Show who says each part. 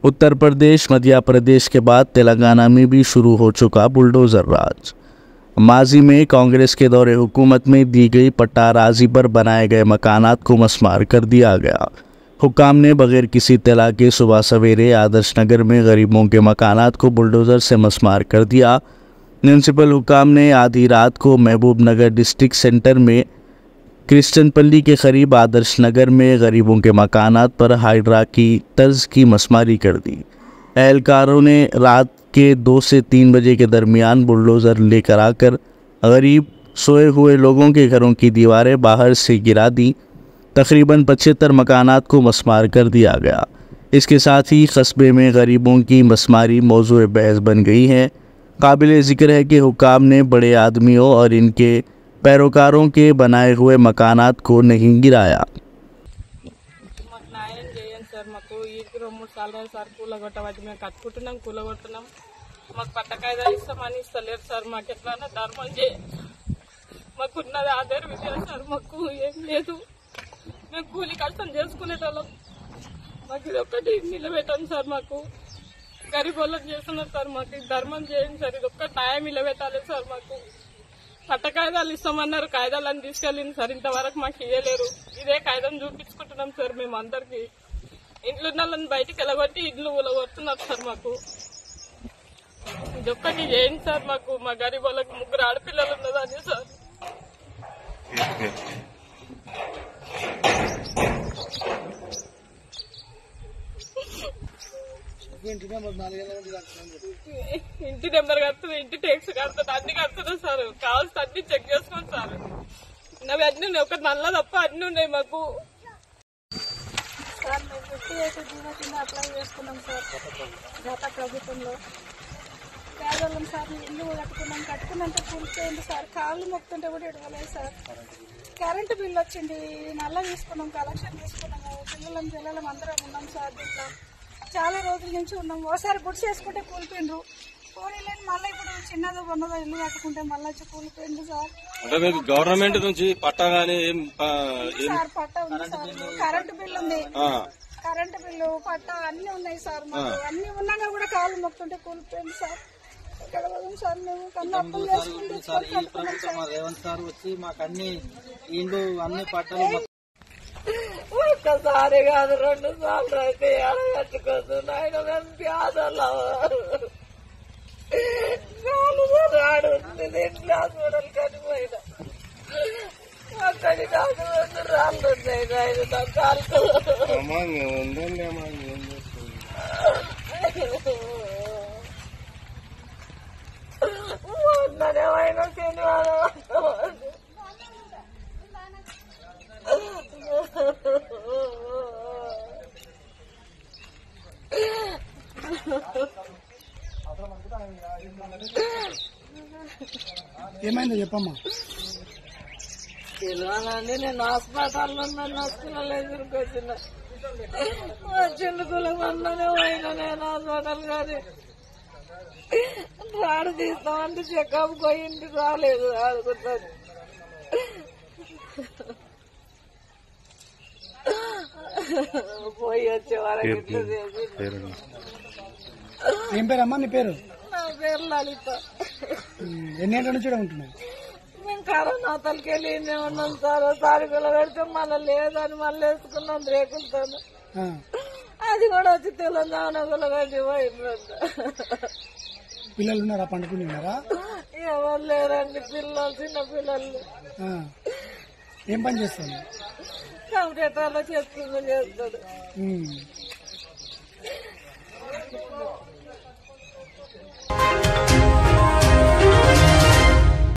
Speaker 1: उत्तर प्रदेश मध्य प्रदेश के बाद तेलंगाना में भी शुरू हो चुका बुलडोज़र राज। माजी में कांग्रेस के दौरे हुकूमत में दी गई पट्टाराजी पर बनाए गए मकानात को मस्मार कर दिया गया। हुक्काम ने बगैर किसी तला के सुबह सवेरे आदर्श नगर में गरीबों के मकानात को बुलडोज़र से मस्मार कर दिया। म्यूनसिपल हुक्काम ने आधी रात को महबूब नगर डिस्ट्रिक्ट सेंटर में क्रिश्चियनपल्ली के करीब आदर्श नगर में गरीबों के मकानात पर हाइड्रा की तर्ज की मस्मारी कर दी। एहलकारों ने रात के 2 से 3 बजे के दरमियान बुलडोज़र लेकर आकर गरीब सोए हुए लोगों के घरों की दीवारें बाहर से गिरा दी। तकरीबन 75 मकानात को मस्मार कर दिया गया। इसके साथ ही कस्बे में गरीबों की मस्मारी मौजूए बहस बन गई है। काबिल ज़िक्र है कि हुक्काम ने बड़े आदमियों और इनके पैरोकारों के बनाए हुए मकानात को नहीं गिराया।
Speaker 2: మేము కూలి కష్టం చేసుకునేటోళ్ళం. మాకు ఇది ఒక్కటి నిలబెట్టండి సార్. మాకు గరీబ్ వాళ్ళకి చేస్తున్నారు సార్. మాకు ధర్మం చేయండి సార్. ఇది ఒక్క న్యాయం నిలబెట్టాలి సార్. మాకు పట్ట కాయిదాలు ఇస్తామన్నారు. కాయిదాలను తీసుకెళ్ళింది సార్. ఇంతవరకు మాకు ఇయ్యలేరు. ఇదే కాయిదం చూపించుకుంటున్నాం సార్. మేము అందరికి ఇంట్లో బయటికి వెళ్ళగొట్టి ఇండ్లు ఊలగొడుతున్నారు సార్. మాకు ఇదొక్కటి చేయండి సార్. మాకు మా గరీబ్ వాళ్ళకి 3 ఆడపిల్లలు ఉన్నదని సార్. ఇంటి నెంబర్ కడుతుంది, ఇంటి ట్యాక్స్ కడుతుంది, అన్ని కడుతుంది సార్. కావాల్సి అన్ని చెక్ చేసుకోండి సార్. అవి అన్ని ఉన్నాయి. ఒక నల్ల తప్ప అన్ని ఉన్నాయి మాకు
Speaker 3: సార్. మేము 50 జీవో కింద అప్లై చేసుకున్నాం సార్ గత ప్రభుత్వంలో. పేదవాళ్ళం సార్. ఇల్లు కట్టుకున్నంత కూలిపోయింది సార్. కాళ్ళు మొక్కుతుంటే కూడా ఇడవలేదు సార్. కరెంటు బిల్లు వచ్చింది. నల్ల తీసుకున్నాం, కలెక్షన్ తీసుకున్నాము. పిల్లలం అందరం ఉన్నాం సార్. దీంట్లో చాలా రోజుల నుంచి ఉన్నాం. ఒకసారి గుడి చేసుకుంటే కూలిపోయిండ్రు. పోనీలేని మళ్ళీ ఇప్పుడు చిన్నదో ఉన్నదో ఇల్లు కట్టుకుంటే మళ్ళీ వచ్చి కూలిపోయింది సార్.
Speaker 4: గవర్నమెంట్ నుంచి పట్టా గానీ
Speaker 3: సార్ పట్టా ఉంది సార్. కరెంటు బిల్లు ఉంది. కరెంటు బిల్లు పట్టా అన్ని ఉన్నాయి సార్. మాకు అన్ని ఉన్నాగా కూడా కాళ్ళు మొక్కుతుంటే కూలిపోయింది సార్. ఇక్కడ సార్ మేము కన్నా
Speaker 5: రేవంత్ సార్ వచ్చి మాకు అన్ని ఇండ్లు అన్ని పట్టాలు
Speaker 2: ఒక్కసారి కాదు 2 సార్లు అయితే కట్టుకోదు నాయన. ప్యాదలు రాడు ఇంట్లో హాస్పిటల్ కనిపోయినా అక్కడి నాకు రాళ్ళు ఉన్నాయి నాయన. నా కాలు మొన్ననేమైనా శనివారం
Speaker 5: ఏమైందో చెప్పమ్మా.
Speaker 2: తెలియనండి. నేను హాస్పిటల్లో నడుచుకున్న ఎదురుకొచ్చిన చిన్నకుల మొన్ననే పోయినా నేను హాస్పిటల్ కానీ రాడు తీస్తామంటే చెకప్ పోయింది. రాలేదు. ఆడుకుంటాను పోయి వచ్చే వరకు ఇట్లా చేసి.
Speaker 5: ఏం పేరమ్మా నీ పేరు?
Speaker 2: నా పేరు లలిత.
Speaker 5: ఎన్నేళ్ళ నుంచి ఉంటున్నాయి?
Speaker 2: మేము కరోనా తలకెళ్ళి ఉన్నాం సార్. తారీఖులో పెడితే మళ్ళీ లేదని మళ్ళీ వేసుకున్నాం రేకులతో. అది కూడా వచ్చి తెలంగాణ గులగడ్డి పోయిందంట.
Speaker 5: పిల్లలు ఉన్నారా? పండుకుని ఉన్నారా?
Speaker 2: ఎవరు లేరండి. పిల్లలు చిన్న పిల్లలు.
Speaker 5: ఏం పని చేస్తాను?
Speaker 2: కంప్యూటర్లో చేస్తాడు.